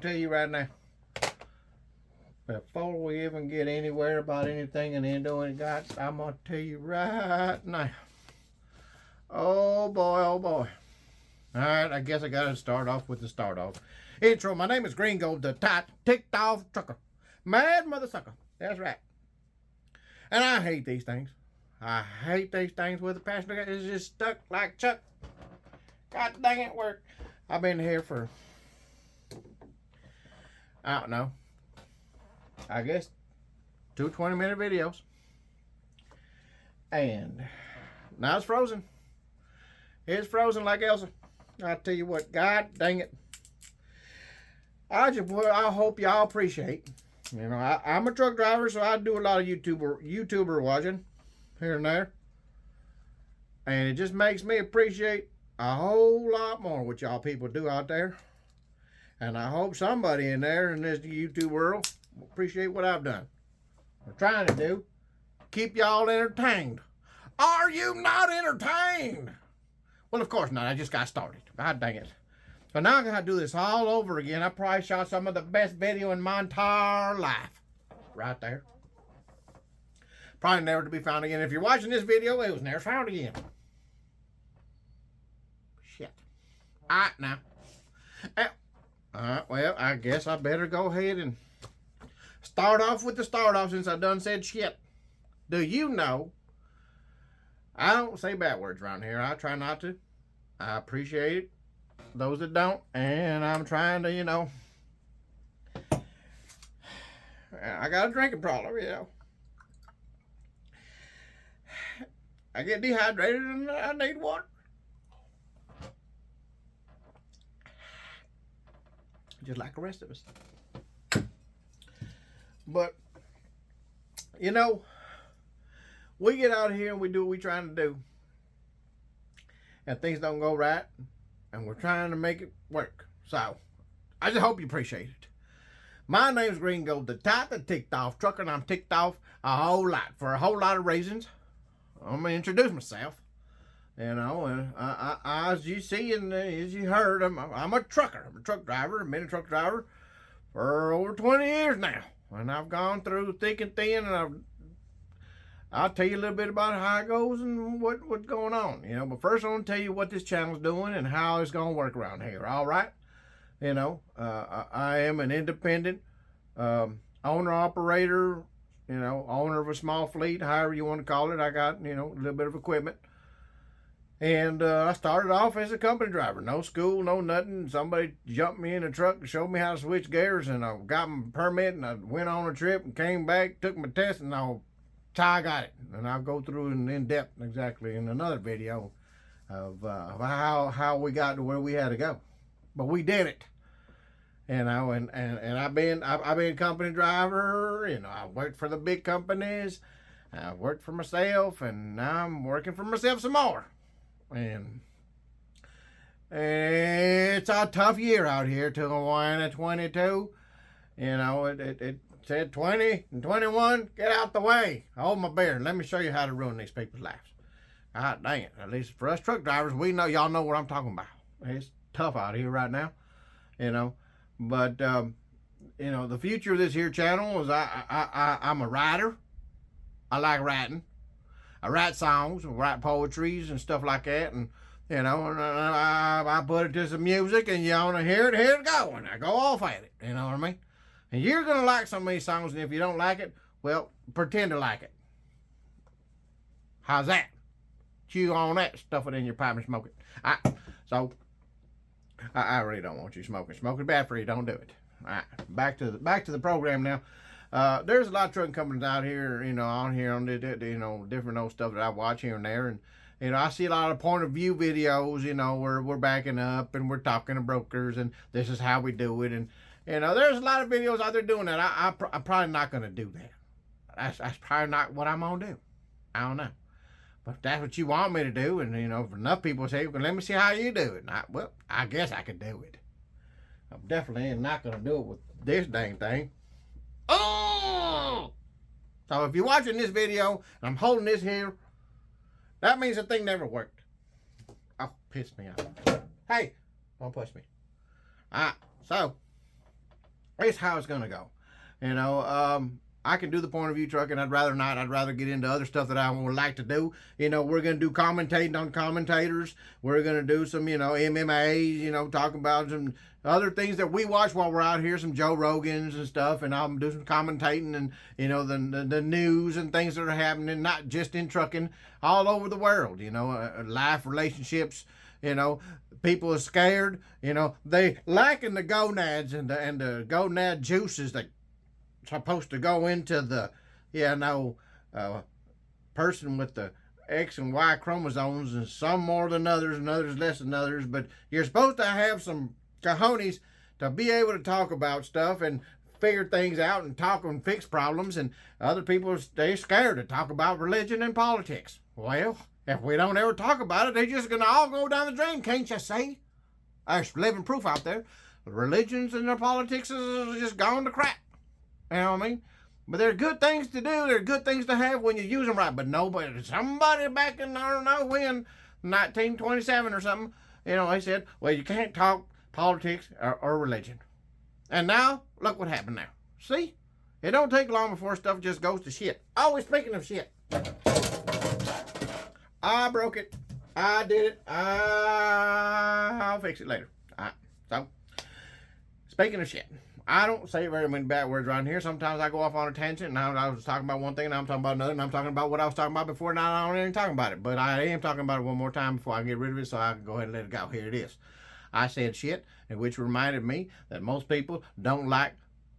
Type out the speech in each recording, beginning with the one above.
tell you right now, before we even get anywhere about anything and then doing it, I'm going to tell you right now. Oh boy, oh boy. Alright, I guess I got to start off with the start off. Intro, my name is GreenGold, the T.O.T. ticked off trucker. Mad mother sucker. That's right. And I hate these things. I hate these things with a passion. It's just stuck like Chuck. God dang it, work. I've been here for, I don't know, I guess 2 20-minute videos. And now it's frozen. It's frozen like Elsa. I tell you what, God dang it. I hope y'all appreciate. You know, I'm a truck driver, so I do a lot of YouTuber watching here and there. And it just makes me appreciate a whole lot more what y'all people do out there. And I hope somebody in there in this YouTube world will appreciate what I've done. I'm trying to do. Keep y'all entertained. Are you not entertained? Well, of course not. I just got started. God dang it. So now I'm going to do this all over again. I probably shot some of the best video in my entire life. Right there. Probably never to be found again. If you're watching this video, it was never found again. Shit. Alright, now. Well, I guess I better go ahead and start off with the start off since I done said shit. Do you know? I don't say bad words around here. I try not to. I appreciate it. Those that don't. And I'm trying to, you know. I got a drinking problem, you know. I get dehydrated and I need water. Just like the rest of us. But, you know, we get out here and we do what we're trying to do. And things don't go right. And we're trying to make it work. So, I just hope you appreciate it. My name's GreenGold, the T.O.T. ticked off trucker, and I'm ticked off a whole lot for a whole lot of reasons. I'm going to introduce myself. You know, and as you see and as you heard, I'm a trucker. I'm a truck driver. I've been a truck driver for over 20 years now. And I've gone through thick and thin, and I'll tell you a little bit about how it goes and what's going on. You know, but first I want to tell you what this channel's doing and how it's going to work around here. All right? You know, I am an independent owner-operator, you know, owner of a small fleet, however you want to call it. I got, you know, a little bit of equipment. And I started off as a company driver. No school, no nothing. Somebody jumped me in a truck and showed me how to switch gears, and I got my permit, and I went on a trip and came back, took my test, and that's how I got it. And I'll go through in depth exactly in another video of how we got to where we had to go. But we did it. You know, and I've been a company driver. You know, I worked for the big companies. I worked for myself, and now I'm working for myself some more. And it's a tough year out here till 2022. You know, it said 20 and 21, get out the way. Hold my beer. Let me show you how to ruin these people's lives. God dang it. At least for us truck drivers, we know, y'all know what I'm talking about. It's tough out here right now, you know. But, you know, the future of this here channel is I'm a writer. I like writing. I write songs, I write poetries and stuff like that. And, you know, and I put it to some music, and you want to hear it, here it go. And I go off at it. You know what I mean? And you're going to like some of these songs, and if you don't like it, well, pretend to like it. How's that? Chew on that, stuff it in your pipe and smoke it. So, I really don't want you smoking. Smoking's bad for you, don't do it. All right, back to the program now. There's a lot of trucking companies out here, you know, on the, you know, different old stuff that I watch here and there. And, you know, I see a lot of point of view videos, you know, where we're backing up and we're talking to brokers and this is how we do it. And, you know, there's a lot of videos out there doing that. I'm probably not going to do that. That's probably not what I'm going to do. I don't know. But if that's what you want me to do, and, you know, if enough people say, well, let me see how you do it. Well, I guess I could do it. I'm definitely not going to do it with this dang thing. Oh! So if you're watching this video, and I'm holding this here, that means the thing never worked. Oh, pissed me off. Hey, don't push me. Alright, so, It's how it's going to go. You know, I can do the point of view trucking. I'd rather not. I'd rather get into other stuff that I would like to do. You know, we're going to do commentating on commentators. We're going to do some, you know, MMAs, you know, talking about some other things that we watch while we're out here, some Joe Rogans and stuff. And I'll do some commentating and, you know, the news and things that are happening, not just in trucking, all over the world, you know, life, relationships, you know. People are scared, you know, they lacking the gonads and the gonad juices that supposed to go into the, person with the X and Y chromosomes, and some more than others and others less than others. But you're supposed to have some cojones to be able to talk about stuff and figure things out and talk and fix problems. And other people, they're scared to talk about religion and politics. Well, if we don't ever talk about it, they're just going to all go down the drain, can't you see? There's living proof out there. The religions and their politics is just gone to crap. You know what I mean? But there are good things to do. There are good things to have when you use them right. But nobody, somebody back in, I don't know when, 1927 or something, you know, they said, well, you can't talk politics or religion. And now, look what happened now. See? It don't take long before stuff just goes to shit. Oh, speaking of shit. I broke it. I did it. I'll fix it later. All right. So, speaking of shit, I don't say very many bad words around here. Sometimes I go off on a tangent. Now I was talking about one thing, and now I'm talking about another, and I'm talking about what I was talking about before. Now I don't even talking about it. But I am talking about it one more time before I get rid of it, so I can go ahead and let it go. Here it is. I said shit, and which reminded me that most people don't like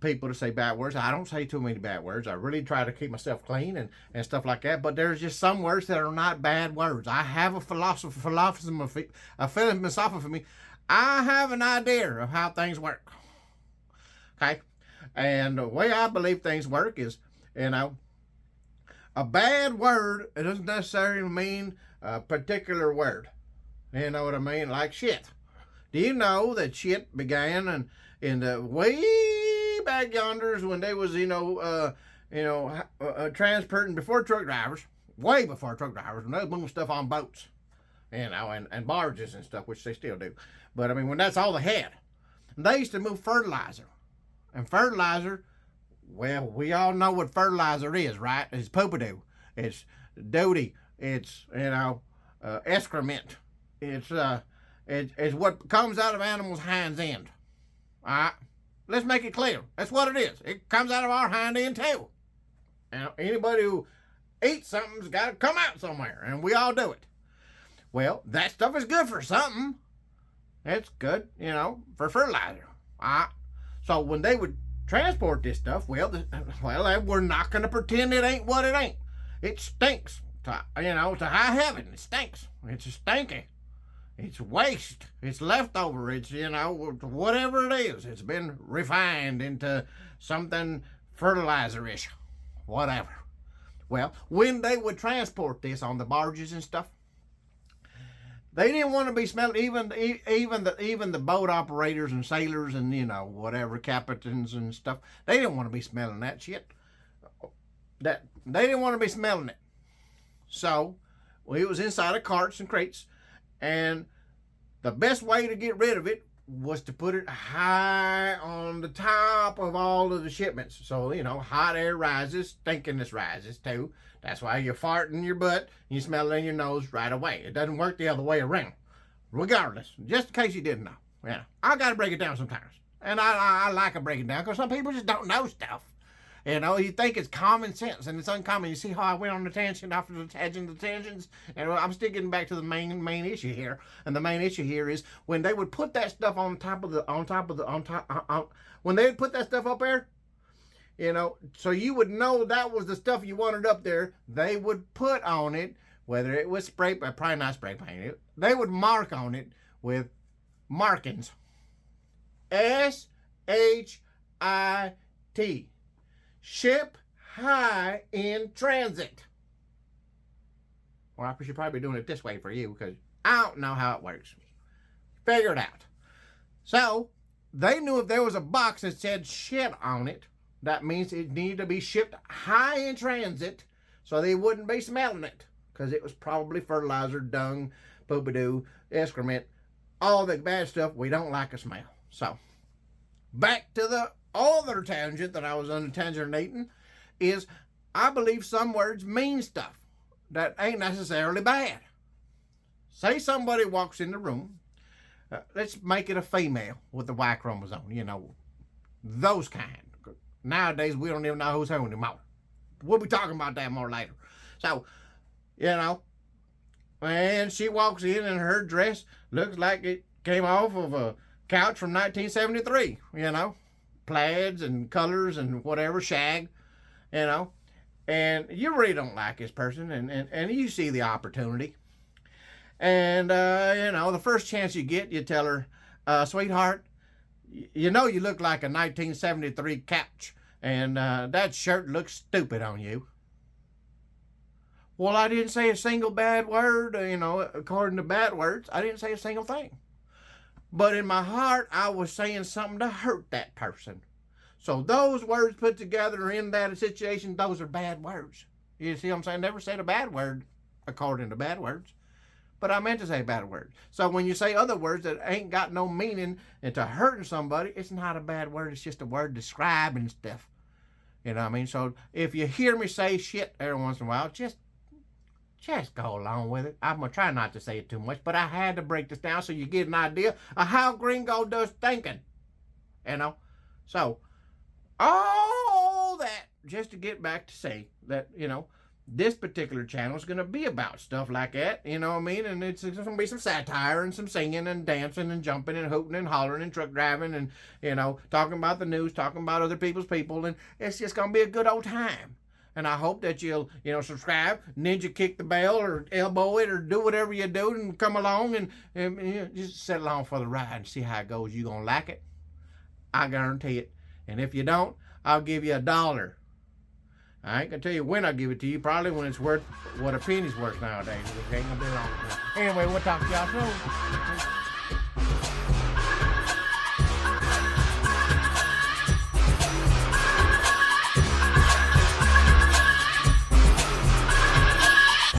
people to say bad words. I don't say too many bad words. I really try to keep myself clean and stuff like that. But there's just some words that are not bad words. I have a philosophy for me. I have an idea of how things work. Okay? And the way I believe things work is, you know, a bad word, it doesn't necessarily mean a particular word. You know what I mean? Like shit. Do you know that shit began in the way back yonders when they was, transporting before truck drivers, way before truck drivers, when they was moving stuff on boats, you know, and barges and stuff, which they still do. But I mean, when that's all they had, they used to move fertilizer. And fertilizer, well, we all know what fertilizer is, right? It's poopy-doo. It's doty. It's, excrement. It's what comes out of animals' hinds end. All right? Let's make it clear. That's what it is. It comes out of our hind end, too. Now, anybody who eats something's got to come out somewhere, and we all do it. Well, that stuff is good for something. It's good, for fertilizer. All right? So when they would transport this stuff, we're not going to pretend it ain't what it ain't. It stinks to high heaven. It stinks. It's stinky. It's waste. It's leftover. It's, whatever it is. It's been refined into something fertilizer-ish. Whatever. Well, when they would transport this on the barges and stuff, they didn't want to be smelling, even the boat operators and sailors and, whatever, captains and stuff. They didn't want to be smelling that shit. They didn't want to be smelling it. So, it was inside of carts and crates. And the best way to get rid of it was to put it high on the top of all of the shipments. So, hot air rises, stinkiness rises too. That's why you fart in your butt, and you smell it in your nose right away. It doesn't work the other way around. Regardless, just in case you didn't know. Yeah, I got to break it down sometimes. And I like to break it down because some people just don't know stuff. You think it's common sense, and it's uncommon. You see how I went on the tangent after the tangents? And I'm still getting back to the main issue here. And the main issue here is when they would put that stuff when they would put that stuff up there, so you would know that was the stuff you wanted up there, they would put on it, whether it was probably not spray paint, they would mark on it with markings. SHIT. Ship high in transit. Well, I should probably be doing it this way for you because I don't know how it works. Figure it out. So, they knew if there was a box that said shit on it, that means it needed to be shipped high in transit so they wouldn't be smelling it because it was probably fertilizer, dung, poopy-doo, excrement, all the bad stuff we don't like to smell. So, back to the other tangent that I was unintentionally is I believe some words mean stuff that ain't necessarily bad. Say somebody walks in the room, let's make it a female with the Y chromosome, you know, those kind. Nowadays, we don't even know who's who anymore. We'll be talking about that more later. So, you know, and she walks in and her dress looks like it came off of a couch from 1973, you know, plaids and colors and whatever, shag, you know, and you really don't like this person, and you see the opportunity. And, you know, the first chance you get, you tell her, sweetheart, you know you look like a 1973 couch, and that shirt looks stupid on you. Well, I didn't say a single bad word, you know, according to bad words. I didn't say a single thing. But in my heart, I was saying something to hurt that person. So those words put together in that situation, those are bad words. You see what I'm saying? Never said a bad word according to bad words. But I meant to say bad words. So when you say other words that ain't got no meaning into hurting somebody, it's not a bad word. It's just a word describing stuff. You know what I mean? So if you hear me say shit every once in a while, just go along with it. I'm going to try not to say it too much, but I had to break this down so you get an idea of how GreenGold does thinking. You know? So, all that just to get back to say that, you know, this particular channel is going to be about stuff like that, you know what I mean? And it's going to be some satire and some singing and dancing and jumping and hooting and hollering and truck driving and, you know, talking about the news, talking about other people's people. And it's just going to be a good old time. And I hope that you'll, you know, subscribe, ninja kick the bell or elbow it or do whatever you do and come along and you know, just settle on for the ride and see how it goes. You're going to like it. I guarantee it. And if you don't, I'll give you $1. I ain't gonna tell you when I'll give it to you. Probably when it's worth what a penny's worth nowadays. It ain't gonna be long. Anyway, we'll talk to y'all soon.